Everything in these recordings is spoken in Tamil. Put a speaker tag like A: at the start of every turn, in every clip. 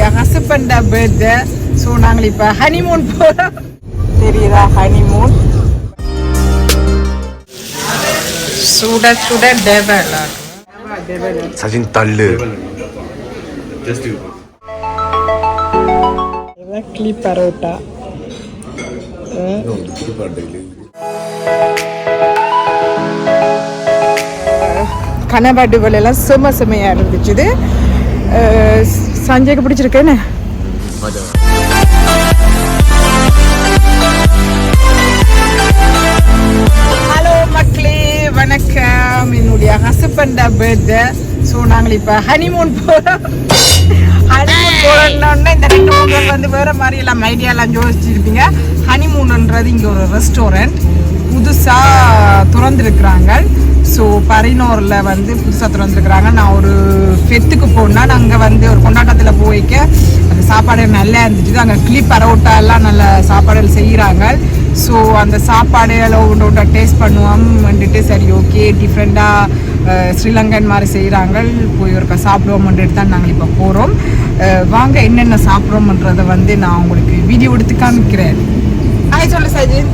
A: என்னுடைய ஹஸ்பண்டா பர்த்டே. ஸோ நாங்கள் இப்போ ஹனிமூன் போகிறோம். தெரியுதா ஹனிமூன்? சுட சுட டெவல்
B: சஜின் தள்ளு
A: கிளி பரோட்டா. கனவாடுகள் எல்லாம் செம்மையா இருந்துச்சு. இது சஞ்சய்க்கு பிடிச்சிருக்கேன்னு. ஹலோ மக்களே, வணக்கம். என்னுடைய ஹஸ்பண்டா பர்த்டே. ஸோ நாங்கள் இப்போ ஹனிமூன் போகிறோம். ஹனிமூன் போகிறோன்னா இந்த 2 பேர் வந்து வேறு மாதிரி எல்லாம் ஐடியாலாம் யோசிச்சுருப்பீங்க. ஹனிமூன்ன்றது இங்கே ஒரு ரெஸ்டாரண்ட் புதுசாக திறந்துருக்குறாங்க. ஸோ பரினூரில் வந்து புதுசாக திறந்துருக்குறாங்க. நான் ஒரு ஃபெத்துக்கு போனால் நாங்கள் வந்து ஒரு கொண்டாட்டத்தில் போய்க்க அந்த சாப்பாடு நல்லா இருந்துச்சு. அங்கே கிளி பரோட்டா எல்லாம் நல்ல சாப்பாடுகள் செய்கிறாங்க. ஸோ அந்த சாப்பாடுகளை ஒன்று டேஸ்ட் பண்ணுவோம் வந்துட்டு சரி ஓகே டிஃப்ரெண்ட்டாக ஸ்ரீலங்கன் மாதிரி செய்கிறாங்க. போய் ஒருக்கா சாப்பிடுவோம்ன்றது தான் நாங்கள் இப்போ போகிறோம். வாங்க என்னென்ன சாப்பிட்றோம்ன்றதை வந்து நான் உங்களுக்கு வீடியோ எடுத்து காமிக்கிறேன். ஹாய் சொல்லு சஜின்.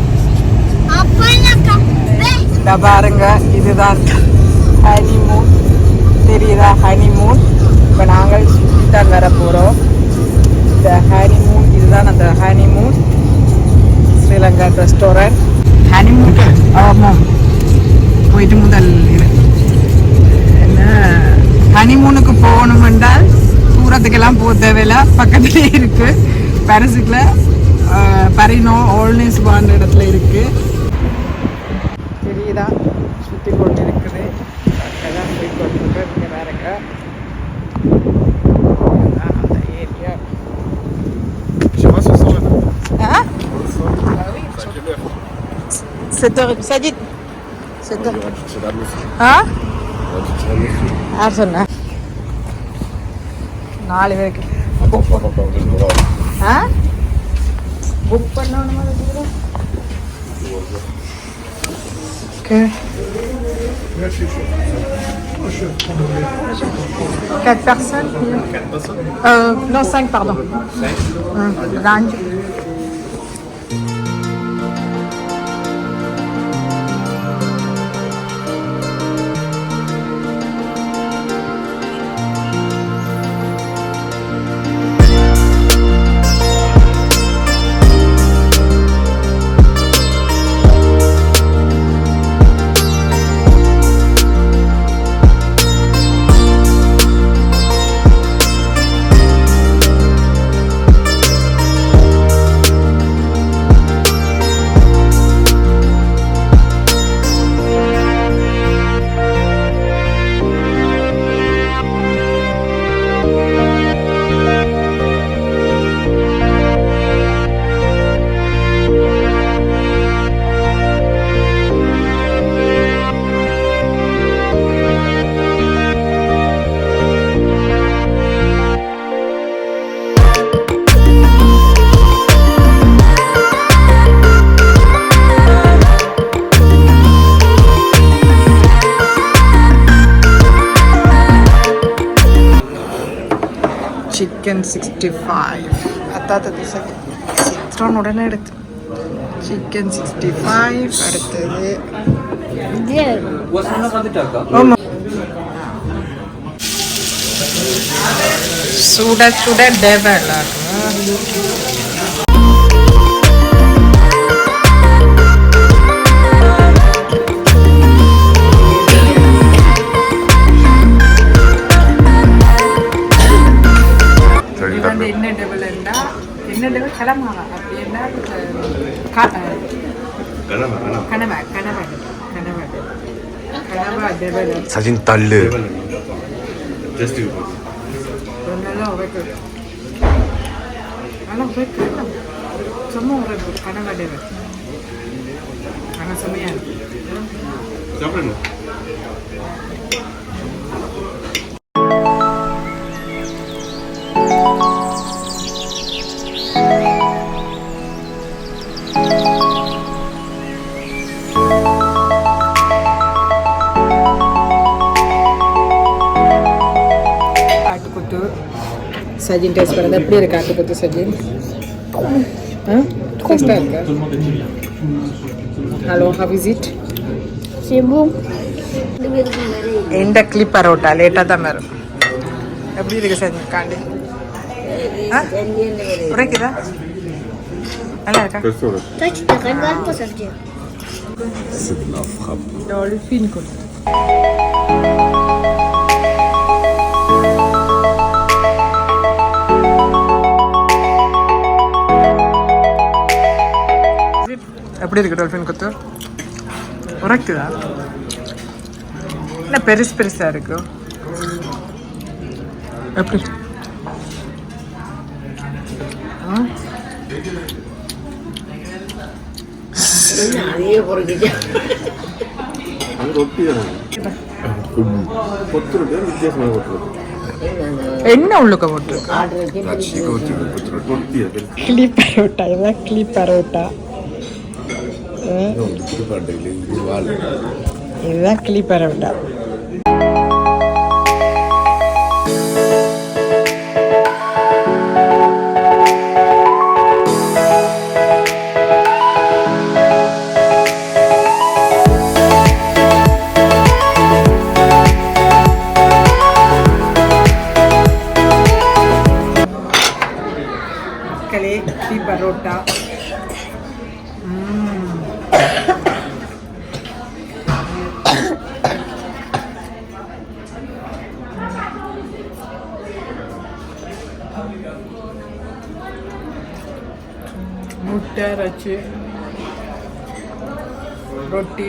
A: இந்த பாருங்க, இதுதான் ஹனிமூன். தெரியுதா ஹனிமூன்? இப்போ நாங்கள் சுற்றித்தான் வர போகிறோம். இந்த ஹனிமூன் இதுதான் அந்த ஹனிமூன் ஸ்ரீலங்கா ரெஸ்டாரண்ட். ஹனிமூன் ஆமாம் போயிட்டு முதல் என்ன ஹனிமூனுக்கு போகணும் என்றால் தூரத்துக்கெல்லாம் போக தேவையில்லை, பக்கத்துலேயே இருக்குது. பாரிஸுக்குள்ள பரினோ ஓல்னேஸ் பாண்ட இடத்துல இருக்குது. தெரியுதா சுற்றி கொண்டு இருக்குது. எல்லாம் போய் கொண்டு இங்கே வேறுங்க அந்த ஏரியா. சஜித் யார் சொன்ன? 4 பேருக்கு புக் பண்ணணும். Okay 4 personnes. Non 5 pardon. 5. Chicken 65. அத்தாத்தது சரி சித்ரான் உடனே எடுத்து சிக்கன் 65 அடுத்தது ஆமாம் சுட சுட டெவல். என்ன டெவல்ண்டா என்ன டெவல் கடமாவா அப்படின்னா கனவா டெவல்
B: சஜின் தள்ளு
A: நல்லா வைக்க சும்மா ஒரு கனவா டெவல் ஆனால் செம்மையாக இருக்கு. சஜின் டேஸ்ட் பண்ணுறது எப்படி இருக்கு ஆட்டுக்கொத்து சஜின்? டேஸ்டாக இருக்கு. Hello, how is it? இந்த கிளிப் பரோட்டா லேட்டாக தான் வரும். எப்படி இருக்கு சஜின் காண்டி? உரைக்குதா? நல்லா இருக்கா? Dolphin கொத்து. எப்படி இருக்கு டால்ஃபின் கொத்து? உரைக்குதா? என்ன பெருசு பெருசா இருக்கு? எப்படி? என்ன உள்ளுக்க போட்டுருக்கு? கிளிப் பரோட்டா. இதுதான் கிளிப் பரோட்டா. இதுதான் கிளிப் பரோட்டா. கிளிப் பரோட்டா. முட்டை ரச்சு ரொட்டி.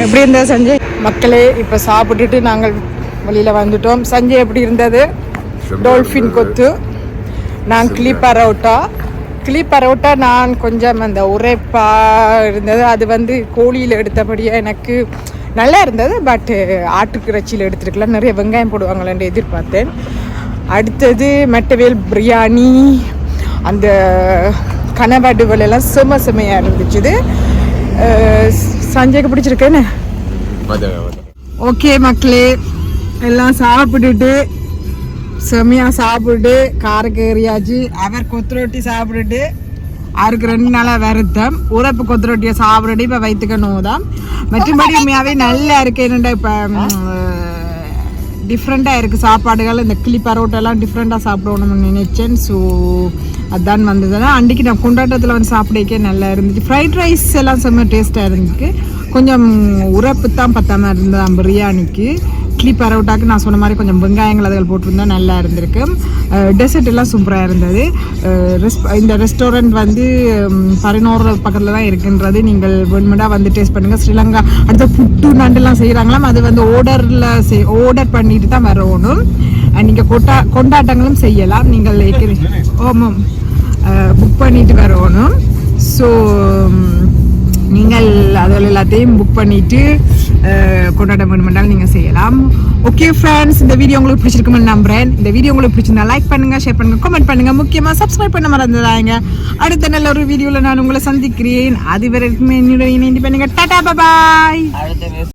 A: எப்படி இருந்தது சஞ்சய்? மக்களே இப்போ சாப்பிட்டுட்டு நாங்கள் வெளியில் வந்துட்டோம். சஞ்சய் எப்படி இருந்தது? டால்ஃபின் கொத்து. நான் கிளிப் பரோட்டா நான் கொஞ்சம் அந்த உரைப்பாக இருந்தது. அது வந்து கோழியில் எடுத்தபடியாக எனக்கு நல்லா இருந்தது. பட் ஆட்டுக்கு இறைச்சியில் எடுத்துருக்கலாம். நிறைய வெங்காயம் போடுவாங்களேன்னு எதிர்பார்த்தேன். அடுத்தது மெட்டவேல் பிரியாணி, அந்த கனவாடுகள் எல்லாம் செமையாக இருந்துச்சு. சஞ்சய்க்கு பிடிச்சிருக்கேன்னு. ஓகே மக்களே, எல்லாம் சாப்பிட்டுட்டு செமையாக சாப்பிட்டு காருக்கு ஏறியாச்சு. அவர் கொத்து ரொட்டி சாப்பிட்டுட்டு அவருக்கு 2 நாளாக வருத்தம். உரப்பு கொத்து ரொட்டியை சாப்பிட்டுட்டு இப்போ வயிற்றுக்க நோதான். மற்றபடி உண்மையாகவே நல்லா இருக்கு. என்னென்னா இப்போ டிஃப்ரெண்ட்டாக இருக்குது சாப்பாடுகள். இந்த கிளிப் பரோட்டாலாம் டிஃப்ரெண்ட்டாக சாப்பிடணும்னு நினைச்சேன். ஸோ அதான் வந்ததுன்னா அன்றைக்கி நான் கொண்டாட்டத்தில் வந்து சாப்பிடக்கே நல்லா இருந்துச்சு. ஃப்ரைட் ரைஸ் எல்லாம் செம்ம டேஸ்ட்டாக இருந்துச்சு. கொஞ்சம் உரப்பு தான் பத்தாமல் இருந்தது பிரியாணிக்கு. கிளிப் பரோட்டாக்கு நான் சொன்ன மாதிரி கொஞ்சம் வெங்காயங்கள் அதுகள் போட்டிருந்தா நல்லா இருந்திருக்கு. டெசர்ட் எல்லாம் சூப்பராக இருந்தது. இந்த ரெஸ்டாரண்ட் வந்து 11 பக்கத்தில் தான் இருக்குன்றது. நீங்கள் வேணுமெண்டா வந்து டேஸ்ட் பண்ணுங்கள். ஸ்ரீலங்கா அடுத்த புட்டு நண்டுலாம் செய்கிறாங்களாம். அது வந்து ஆர்டர் பண்ணிட்டு தான் வரணும். நீங்கள் கொண்டாட்டங்களும் செய்யலாம். நீங்கள் ஆமாம் புக் பண்ணிட்டு வரணும். ஸோ நீங்கள் அதில் எல்லாத்தையும் புக் பண்ணிவிட்டு கொண்டாட்டம் வேணுமென்றால் நீங்கள் செய்யலாம். ஓகே ஃப்ரெண்ட்ஸ், இந்த வீடியோ உங்களுக்கு பிடிச்சிருக்குமென்னு நம்புகிறேன். இந்த வீடியோ உங்களுக்கு பிடிச்சிருந்தா லைக் பண்ணுங்கள், ஷேர் பண்ணுங்கள், கமெண்ட் பண்ணுங்கள். முக்கியமாக சப்ஸ்கிரைப் பண்ண மறந்துடாங்க. அடுத்த நல்ல ஒரு வீடியோவில் நான் உங்களை சந்திக்கிறேன். அது வரைக்கும் என்னுடைய இணைந்து பண்ணுங்கள். டாடா பாய்.